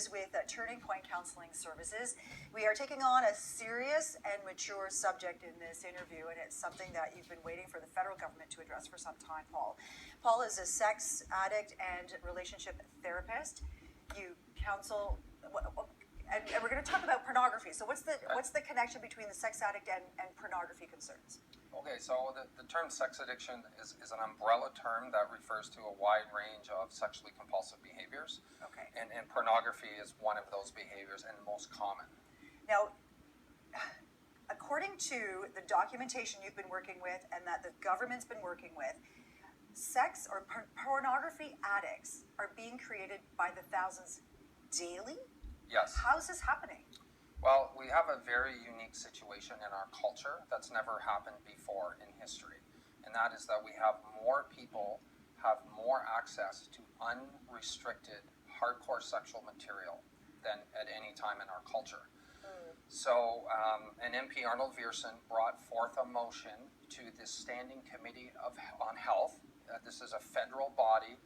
is with Turning Point Counseling Services. We are taking on a serious and mature subject in this interview, and it's something that you've been waiting for the federal government to address for some time, Paul. Paul is a sex addict and relationship therapist. You counsel, and we're going to talk about pornography. So what's the connection between the sex addict and pornography concerns? Okay, so the term sex addiction is an umbrella term that refers to a wide range of sexually compulsive behaviors. Okay. And pornography is one of those behaviors and the most common. Now, according to the documentation you've been working with and that the government's been working with, sex or pornography addicts are being created by the thousands daily? Yes. How is this happening? Well, we have a very unique situation in our culture that's never happened before in history. And that is that we have more people have more access to unrestricted hardcore sexual material than at any time in our culture. So an MP Arnold Veirsen brought forth a motion to the Standing Committee on Health. This is a federal body,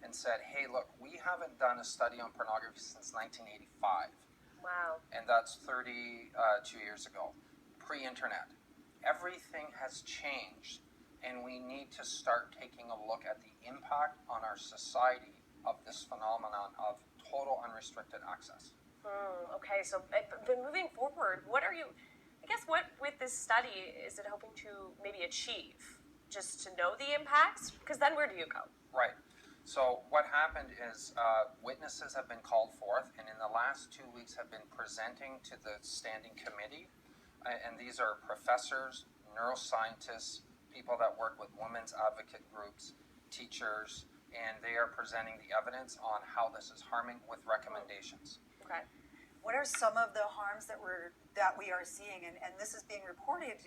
and said, hey, look, we haven't done a study on pornography since 1985. Wow. And that's 32 years ago, pre-internet. Everything has changed, and we need to start taking a look at the impact on our society of this phenomenon of total unrestricted access. Okay, so but moving forward, what with this study is it hoping to maybe achieve? Just to know the impacts? Because then where do you go? Right. So what happened is witnesses have been called forth, and in the last 2 weeks have been presenting to the standing committee. And these are professors, neuroscientists, people that work with women's advocate groups, teachers, and they are presenting the evidence on how this is harming with recommendations. Okay. What are some of the harms that we are seeing? And this is being reported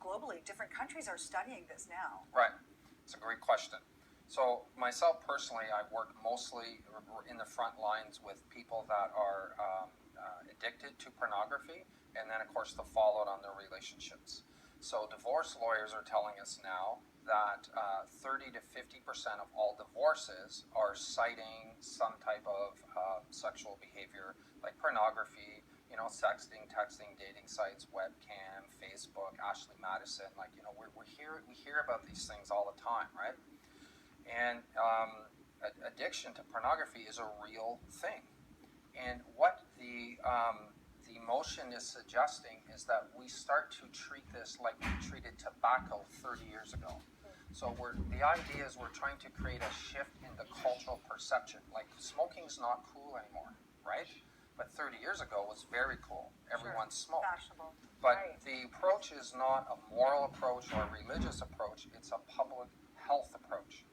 globally. Different countries are studying this now. Right. It's a great question. So myself personally, I work mostly in the front lines with people that are addicted to pornography, and then of course the fallout on their relationships. So divorce lawyers are telling us now that 30 to 50% of all divorces are citing some type of sexual behavior like pornography, sexting, texting, dating sites, webcam, Facebook, Ashley Madison. We hear about these things all the time, right? And addiction to pornography is a real thing. And what the motion is suggesting is that we start to treat this like we treated tobacco 30 years ago. So the idea is we're trying to create a shift in the cultural perception. Like smoking's not cool anymore, right? But 30 years ago was very cool. Everyone smoked. Fashionable. But Right. the approach is not a moral approach or a religious approach. It's a public health approach.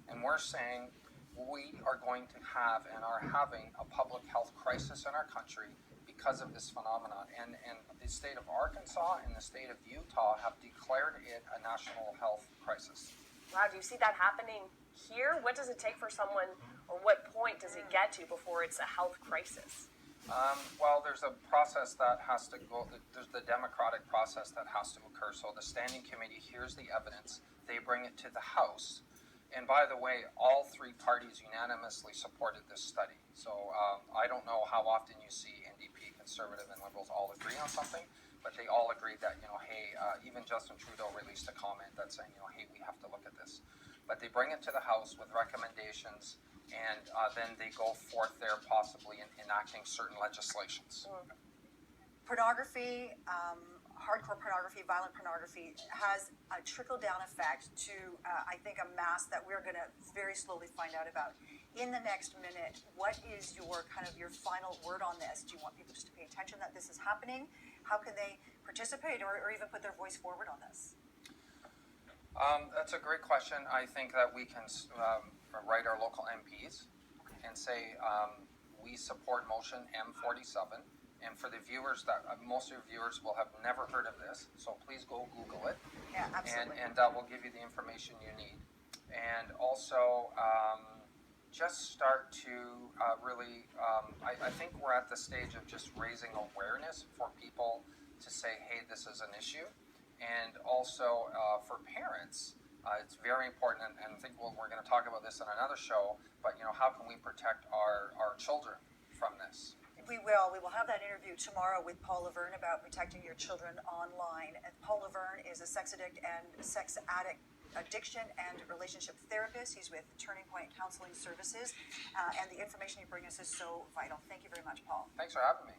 And we're saying we are going to have and are having a public health crisis in our country because of this phenomenon. And the state of Arkansas and the state of Utah have declared it a national health crisis. Wow, do you see that happening here? What does it take for someone, or what point does it get to before it's a health crisis? Well, there's a process that has to go, there's the democratic process that has to occur. So the standing committee hears the evidence, they bring it to the House. And by the way, all three parties unanimously supported this study. So I don't know how often you see NDP, Conservative, and Liberals all agree on something, but they all agreed that, hey, even Justin Trudeau released a comment that's saying, hey, we have to look at this. But they bring it to the House with recommendations, and then they go forth there possibly in enacting certain legislations. Pornography, hardcore pornography, violent pornography has a trickle-down effect to, I think, a mass that we're going to very slowly find out about. In the next minute, what is your final word on this? Do you want people just to pay attention that this is happening? How can they participate or even put their voice forward on this? That's a great question. I think that we can write our local MPs and say we support motion M-47. And for the viewers, that most of your viewers will have never heard of this, so please go Google it. Yeah, absolutely. And that will give you the information you need. And also, just start to really, I think we're at the stage of just raising awareness for people to say, hey, this is an issue. And also for parents, it's very important, and I think we're going to talk about this in another show, but how can we protect our children from this? We will. We will have that interview tomorrow with Paul Laverne about protecting your children online. And Paul Laverne is a sex addict and addiction and relationship therapist. He's with Turning Point Counseling Services, and the information you bring us is so vital. Thank you very much, Paul. Thanks for having me.